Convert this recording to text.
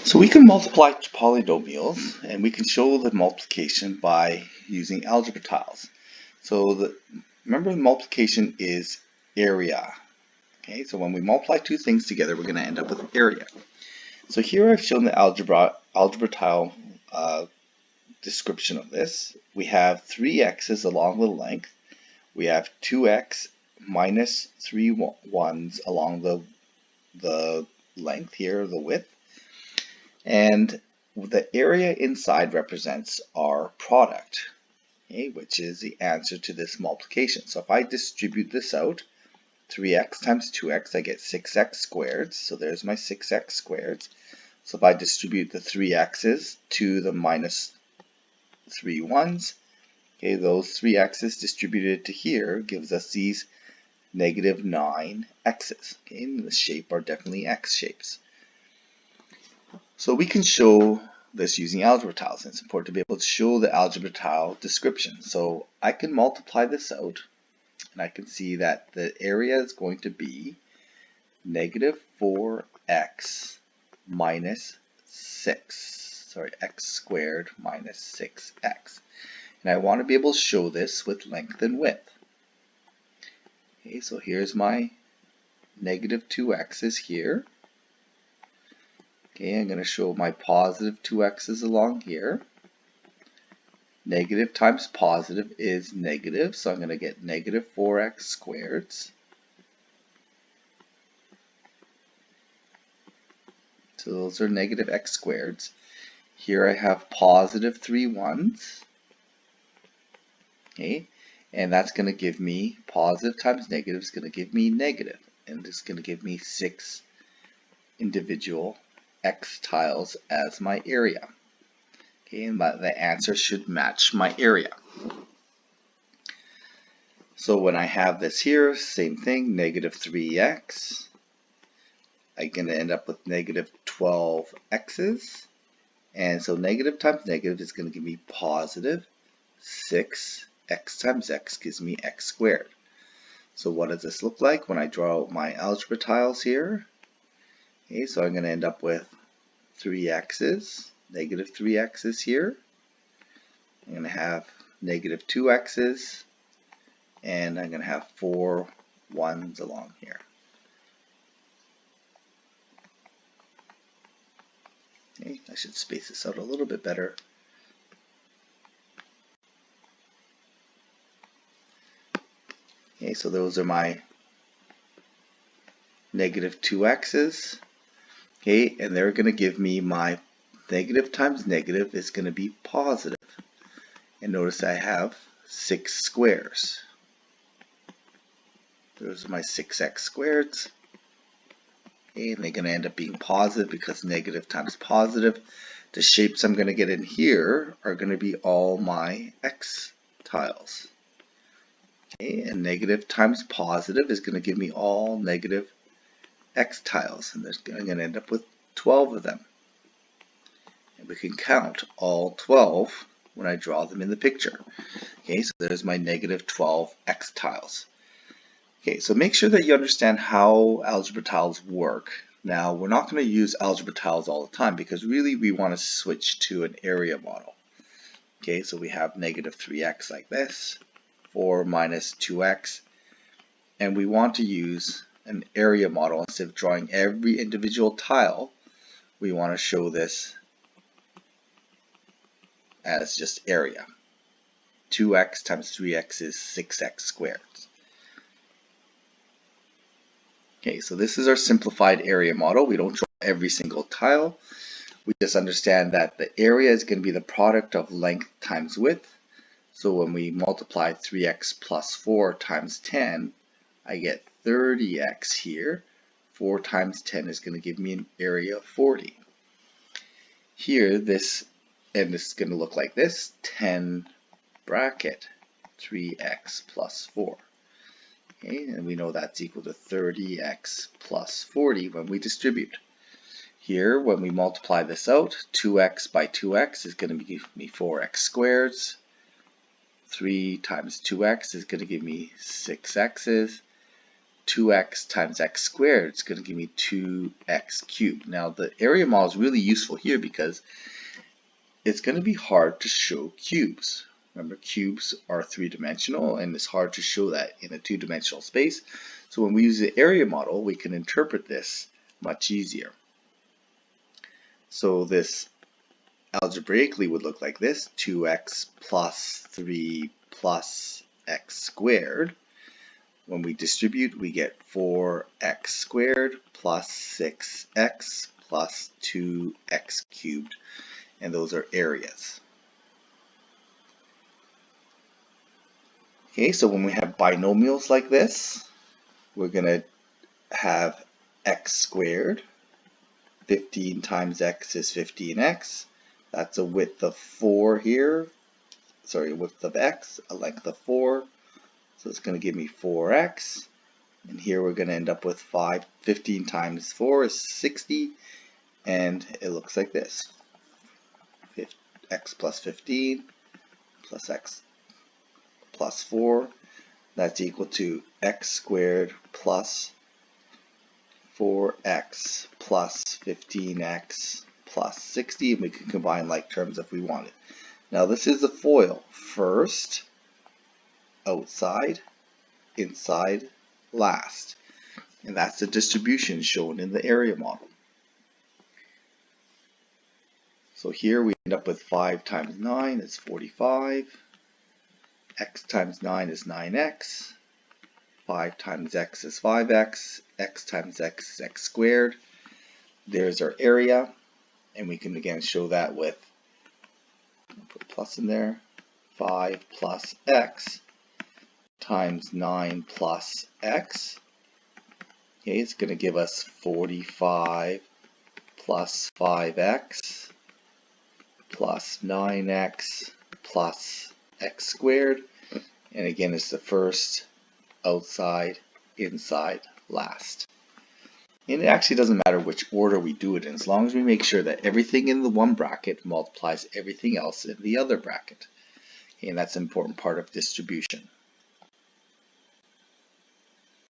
So we can multiply polynomials, and we can show the multiplication by using algebra tiles. So remember, multiplication is area. Okay, so when we multiply two things together, we're going to end up with area. So here I've shown the algebra tile description of this. We have 3 x's along the length. We have 2x minus 3 1's along the length here, the width. And the area inside represents our product, okay, which is the answer to this multiplication. So if I distribute this out, 3x times 2x, I get 6x squared. So there's my 6x squared. So if I distribute the 3x's to the minus 3 1's, okay, those 3x's distributed to here gives us these negative 9x's. Okay, and the shape are definitely x shapes. So we can show this using algebra tiles. It's important to be able to show the algebra tile description. So I can multiply this out, and I can see that the area is going to be negative 4x minus 6. Sorry, x squared minus 6x. And I want to be able to show this with length and width. Okay, so here's my negative 2x's here. Okay, I'm going to show my positive 2x's along here. Negative times positive is negative, so I'm going to get negative 4x squared. So those are negative x squared. Here I have positive 3 1's. Okay, and that's going to give me positive times negative is going to give me negative, and it's going to give me 6 individual x tiles as my area. Okay, and the answer should match my area. So when I have this here, same thing, negative 3x, I'm going to end up with negative 12x's. And so negative times negative is going to give me positive 6. X times x gives me x squared. So what does this look like when I draw out my algebra tiles here? Okay, so I'm going to end up with 3x's, negative 3x's here. I'm going to have negative 2x's, and I'm going to have 4 1's along here. Okay, I should space this out a little bit better. Okay, so those are my negative 2x's. Okay, and they're going to give me my negative times negative is going to be positive. And notice I have 6 squares. Those are my 6x squared. Okay, and they're going to end up being positive because negative times positive. The shapes I'm going to get in here are going to be all my x tiles. Okay, and negative times positive is going to give me all negative x tiles, and I'm going to end up with 12 of them. And we can count all 12 when I draw them in the picture. Okay, so there's my negative 12 x tiles. Okay, so make sure that you understand how algebra tiles work. Now, we're not going to use algebra tiles all the time because really we want to switch to an area model. Okay, so we have negative 3x like this, 4 minus 2x, and we want to use an area model. Instead of drawing every individual tile, we want to show this as just area. 2x times 3x is 6x squared. Okay, so this is our simplified area model. We don't draw every single tile. We just understand that the area is going to be the product of length times width. So when we multiply 3x plus 4 times 10, I get 30x here. 4 times 10 is going to give me an area of 40. Here, this is going to look like this, 10 bracket 3x plus 4. Okay, and we know that's equal to 30x plus 40 when we distribute. Here, when we multiply this out, 2x by 2x is going to give me 4x squared. 3 times 2x is going to give me 6x's. 2x times x squared, it's going to give me 2x cubed. Now the area model is really useful here because it's going to be hard to show cubes. Remember, cubes are three-dimensional and it's hard to show that in a two-dimensional space. So when we use the area model, we can interpret this much easier. So this algebraically would look like this: 2x plus 3 plus x squared. When we distribute, we get 4x squared plus 6x plus 2x cubed, and those are areas. Okay, so when we have binomials like this, we're going to have x squared. 15 times x is 15x. That's a width of 4 here. Sorry, a width of x, a length of 4. So it's going to give me 4x. And here we're going to end up with 15 times 4 is 60. And it looks like this: x plus 15 plus x plus 4. That's equal to x squared plus 4x plus 15x plus 60. And we can combine like terms if we wanted. Now this is the FOIL: first, outside, inside, last. And that's the distribution shown in the area model. So here we end up with 5 times 9 is 45. X times 9 is 9x. 5 times x is 5x. X times x is x squared. There's our area. And we can again show that with, put a plus in there, 5 plus x times 9 plus x. Okay, it's going to give us 45 plus 5x plus 9x plus x squared. And again, it's the first, outside, inside, last. And it actually doesn't matter which order we do it in, as long as we make sure that everything in the one bracket multiplies everything else in the other bracket. Okay, and that's an important part of distribution.